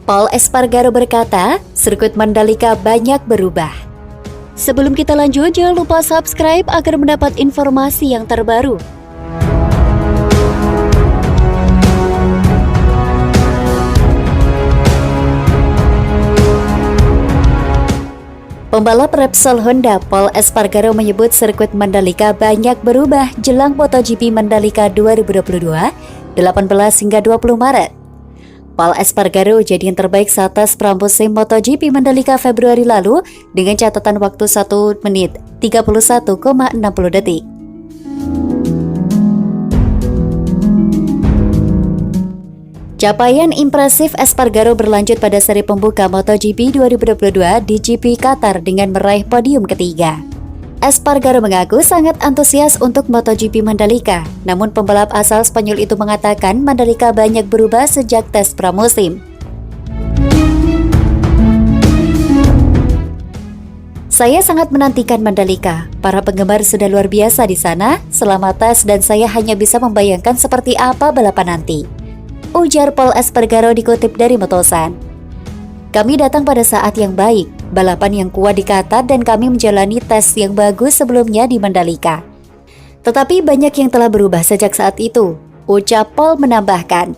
Paul Espargaro berkata, sirkuit Mandalika banyak berubah. Sebelum kita lanjut, jangan lupa subscribe agar mendapat informasi yang terbaru. Pembalap Repsol Honda Paul Espargaro menyebut sirkuit Mandalika banyak berubah jelang MotoGP Mandalika 2022, 18 hingga 20 Maret. Paul Espargaro jadi yang terbaik saat tes pramusim MotoGP Mandalika Februari lalu dengan catatan waktu 1 menit 31,60 detik. Capaian impresif Espargaro berlanjut pada seri pembuka MotoGP 2022 di GP Qatar dengan meraih podium ketiga. Espargaro mengaku sangat antusias untuk MotoGP Mandalika, namun pembalap asal Spanyol itu mengatakan Mandalika banyak berubah sejak tes pramusim. Saya sangat menantikan Mandalika. Para penggemar sudah luar biasa di sana selama tes dan saya hanya bisa membayangkan seperti apa balapan nanti, ujar Paul Espargaro dikutip dari Motosan. Kami datang pada saat yang baik, balapan yang kuat di Qatar dan kami menjalani tes yang bagus sebelumnya di Mandalika. Tetapi banyak yang telah berubah sejak saat itu, ucap Paul menambahkan.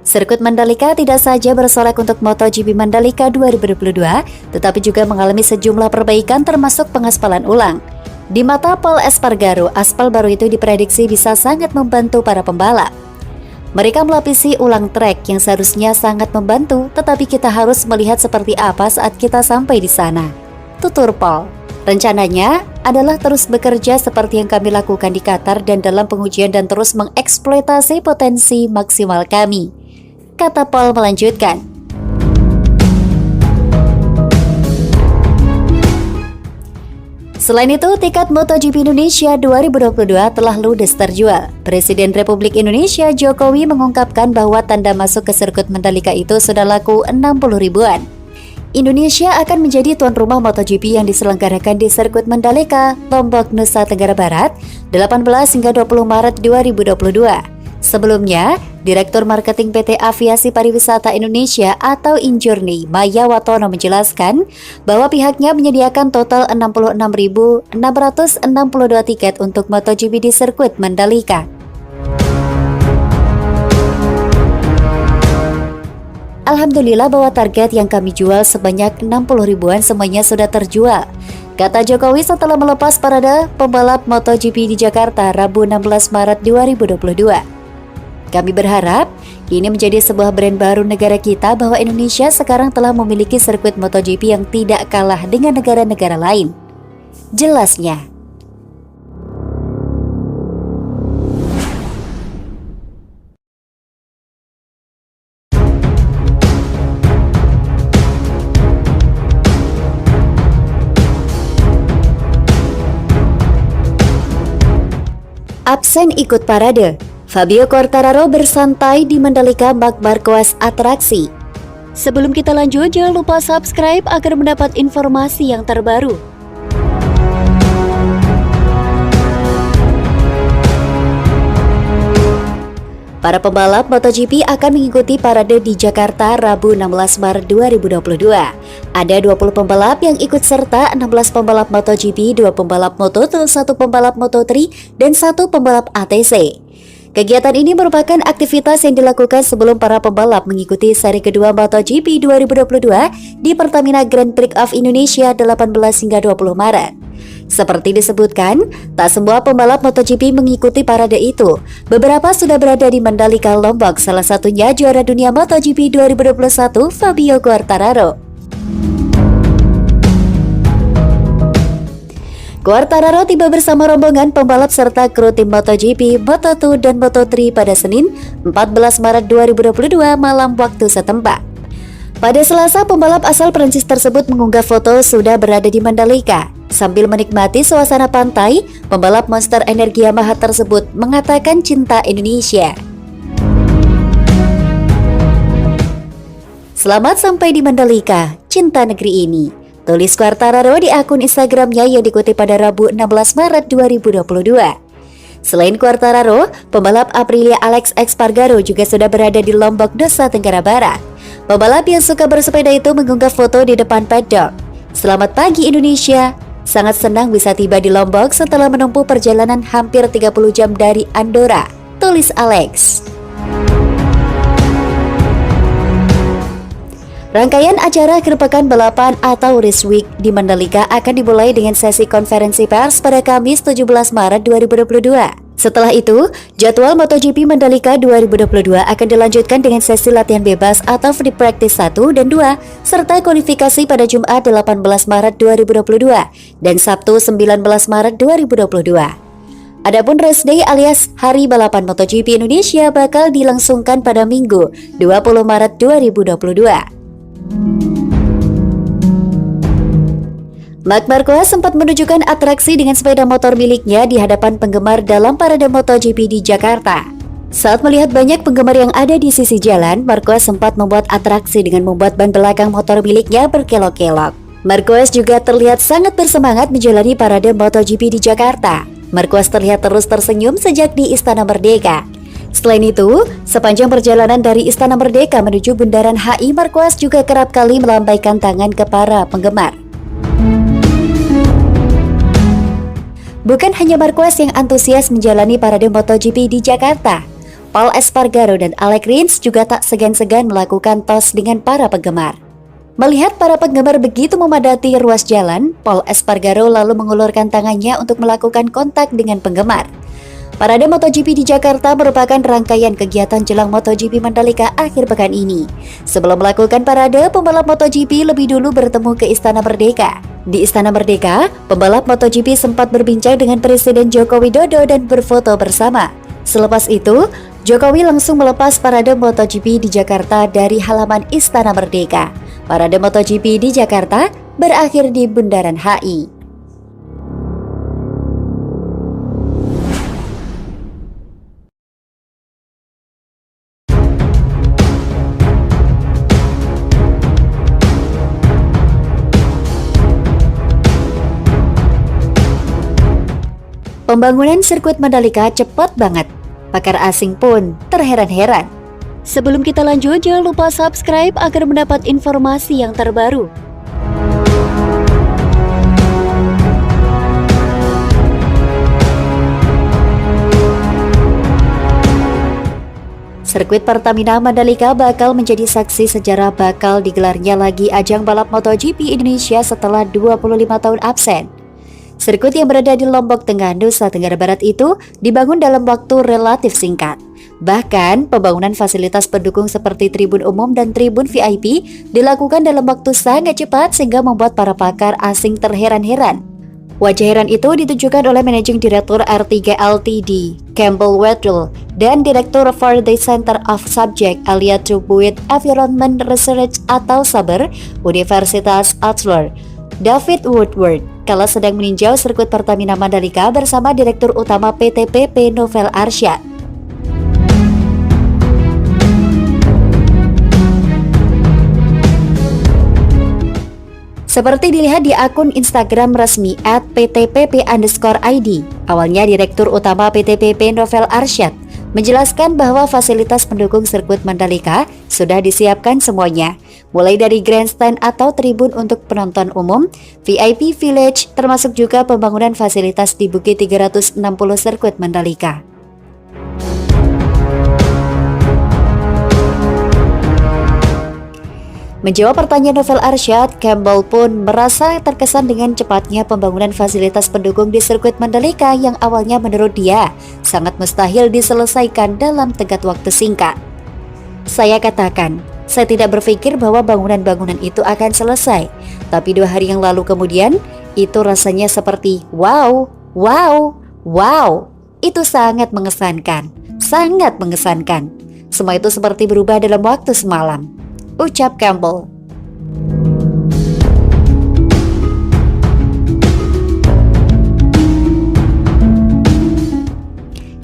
Sirkuit Mandalika tidak saja bersolek untuk MotoGP Mandalika 2022, tetapi juga mengalami sejumlah perbaikan termasuk pengaspalan ulang. Di mata Paul Espargaro, aspal baru itu diprediksi bisa sangat membantu para pembalap. Mereka melapisi ulang trek yang seharusnya sangat membantu, tetapi kita harus melihat seperti apa saat kita sampai di sana, tutur Paul. Rencananya adalah terus bekerja seperti yang kami lakukan di Qatar dan dalam pengujian dan terus mengeksploitasi potensi maksimal kami, kata Paul melanjutkan. Selain itu, tiket MotoGP Indonesia 2022 telah ludes terjual. Presiden Republik Indonesia Jokowi mengungkapkan bahwa tanda masuk ke sirkuit Mandalika itu sudah laku 60 ribuan. Indonesia akan menjadi tuan rumah MotoGP yang diselenggarakan di sirkuit Mandalika, Lombok, Nusa Tenggara Barat, 18 hingga 20 Maret 2022. Sebelumnya, Direktur Marketing PT Aviasi Pariwisata Indonesia atau Injourney, Maya Watono menjelaskan bahwa pihaknya menyediakan total 66.662 tiket untuk MotoGP di sirkuit Mandalika. Alhamdulillah bahwa target yang kami jual sebanyak 60 ribuan semuanya sudah terjual, kata Jokowi setelah melepas parade pembalap MotoGP di Jakarta Rabu 16 Maret 2022. Kami berharap ini menjadi sebuah brand baru negara kita bahwa Indonesia sekarang telah memiliki sirkuit MotoGP yang tidak kalah dengan negara-negara lain, jelasnya. Absen ikut parade, Fabio Quartararo bersantai di Mandalika Marc Marquez atraksi. Sebelum kita lanjut, jangan lupa subscribe agar mendapat informasi yang terbaru. Para pembalap MotoGP akan mengikuti parade di Jakarta Rabu 16 Maret 2022. Ada 20 pembalap yang ikut serta 16 pembalap MotoGP, 2 pembalap Moto2, 1 pembalap Moto3, dan 1 pembalap ATC. Kegiatan ini merupakan aktivitas yang dilakukan sebelum para pembalap mengikuti seri kedua MotoGP 2022 di Pertamina Grand Prix of Indonesia 18 hingga 20 Maret. Seperti disebutkan, tak semua pembalap MotoGP mengikuti parade itu. Beberapa sudah berada di Mandalika, Lombok, salah satunya juara dunia MotoGP 2021 Fabio Quartararo. Quartararo tiba bersama rombongan pembalap serta kru tim MotoGP, Moto2 dan Moto3 pada Senin 14 Maret 2022 malam waktu setempat. Pada Selasa, pembalap asal Prancis tersebut mengunggah foto sudah berada di Mandalika. Sambil menikmati suasana pantai, pembalap Monster Energi Yamaha tersebut mengatakan cinta Indonesia. Selamat sampai di Mandalika, cinta negeri ini, tulis Quartararo di akun Instagramnya yang dikutip pada Rabu 16 Maret 2022. Selain Quartararo, pembalap Aprilia Alex Espargaro juga sudah berada di Lombok, Nusa Tenggara Barat. Pembalap yang suka bersepeda itu mengunggah foto di depan paddock. Selamat pagi Indonesia, sangat senang bisa tiba di Lombok setelah menempuh perjalanan hampir 30 jam dari Andorra, tulis Alex. Rangkaian acara akhir pekan balapan atau Race Week di Mandalika akan dimulai dengan sesi konferensi pers pada Kamis 17 Maret 2022. Setelah itu, jadwal MotoGP Mandalika 2022 akan dilanjutkan dengan sesi latihan bebas atau free practice 1 dan 2, serta kualifikasi pada Jumat 18 Maret 2022 dan Sabtu 19 Maret 2022. Adapun Race Day alias Hari Balapan MotoGP Indonesia bakal dilangsungkan pada Minggu 20 Maret 2022. Marc Marquez sempat menunjukkan atraksi dengan sepeda motor miliknya di hadapan penggemar dalam parade MotoGP di Jakarta. Saat melihat banyak penggemar yang ada di sisi jalan, Marquez sempat membuat atraksi dengan membuat ban belakang motor miliknya berkelok-kelok. Marquez juga terlihat sangat bersemangat menjalani parade MotoGP di Jakarta. Marquez terlihat terus tersenyum sejak di Istana Merdeka. Selain itu, sepanjang perjalanan dari Istana Merdeka menuju Bundaran HI, Marquez juga kerap kali melambaikan tangan ke para penggemar. Bukan hanya Marquez yang antusias menjalani parade MotoGP di Jakarta, Pol Espargaro dan Alex Rins juga tak segan-segan melakukan tos dengan para penggemar. Melihat para penggemar begitu memadati ruas jalan, Pol Espargaro lalu mengulurkan tangannya untuk melakukan kontak dengan penggemar. Parade MotoGP di Jakarta merupakan rangkaian kegiatan jelang MotoGP Mandalika akhir pekan ini. Sebelum melakukan parade, pembalap MotoGP lebih dulu bertemu ke Istana Merdeka. Di Istana Merdeka, pembalap MotoGP sempat berbincang dengan Presiden Joko Widodo dan berfoto bersama. Selepas itu, Jokowi langsung melepas parade MotoGP di Jakarta dari halaman Istana Merdeka. Parade MotoGP di Jakarta berakhir di Bundaran HI. Pembangunan sirkuit Mandalika cepat banget. Pakar asing pun terheran-heran. Sebelum kita lanjut, jangan lupa subscribe agar mendapat informasi yang terbaru. Sirkuit Pertamina Mandalika bakal menjadi saksi sejarah bakal digelarnya lagi ajang balap MotoGP Indonesia setelah 25 tahun absen. Sirkuit yang berada di Lombok Tengah, Nusa Tenggara Barat itu dibangun dalam waktu relatif singkat. Bahkan, pembangunan fasilitas pendukung seperti tribun umum dan tribun VIP dilakukan dalam waktu sangat cepat sehingga membuat para pakar asing terheran-heran. Wajah heran itu ditunjukkan oleh Managing Director R3 Ltd, Campbell Weddle, dan Direktur Faraday Center of Subject Aliatubuit Environment Research atau SABER, Universitas Adler, David Woodward, kala sedang meninjau sirkuit Pertamina Mandalika bersama Direktur Utama PT PP Novel Arsyad. Seperti dilihat di akun Instagram resmi @ptpp_id, awalnya Direktur Utama PT PP Novel Arsyad menjelaskan bahwa fasilitas pendukung sirkuit Mandalika sudah disiapkan semuanya, mulai dari grandstand atau tribun untuk penonton umum, VIP Village, termasuk juga pembangunan fasilitas di Bukit 360 sirkuit Mandalika. Menjawab pertanyaan Novel Arsyad, Campbell pun merasa terkesan dengan cepatnya pembangunan fasilitas pendukung di sirkuit Mandalika yang awalnya menurut dia sangat mustahil diselesaikan dalam tenggat waktu singkat. Saya katakan, saya tidak berpikir bahwa bangunan-bangunan itu akan selesai, tapi 2 hari yang lalu kemudian, itu rasanya seperti wow, wow, wow. Itu sangat mengesankan, sangat mengesankan. Semua itu seperti berubah dalam waktu semalam, ucap Campbell.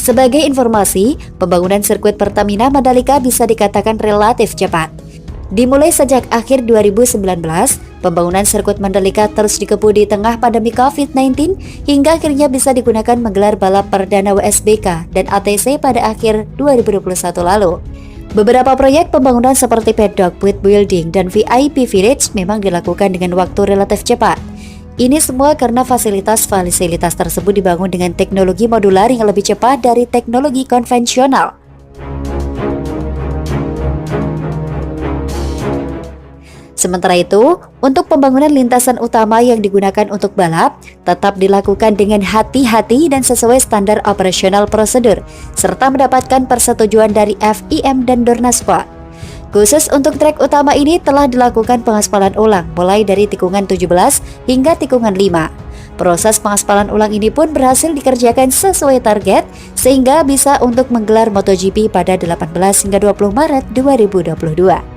Sebagai informasi, pembangunan sirkuit Pertamina Mandalika bisa dikatakan relatif cepat. Dimulai sejak akhir 2019, Pembangunan sirkuit Mandalika terus dikebut di tengah pandemi COVID-19 hingga akhirnya bisa digunakan menggelar balap perdana WSBK dan ATC pada akhir 2021 lalu. Beberapa proyek pembangunan seperti paddock, pit building, dan VIP Village memang dilakukan dengan waktu relatif cepat. Ini semua karena fasilitas-fasilitas tersebut dibangun dengan teknologi modular yang lebih cepat dari teknologi konvensional. Sementara itu, untuk pembangunan lintasan utama yang digunakan untuk balap tetap dilakukan dengan hati-hati dan sesuai standar operasional prosedur, serta mendapatkan persetujuan dari FIM dan Dornasport. Khusus untuk trek utama ini telah dilakukan pengaspalan ulang mulai dari tikungan 17 hingga tikungan 5. Proses pengaspalan ulang ini pun berhasil dikerjakan sesuai target sehingga bisa untuk menggelar MotoGP pada 18 hingga 20 Maret 2022.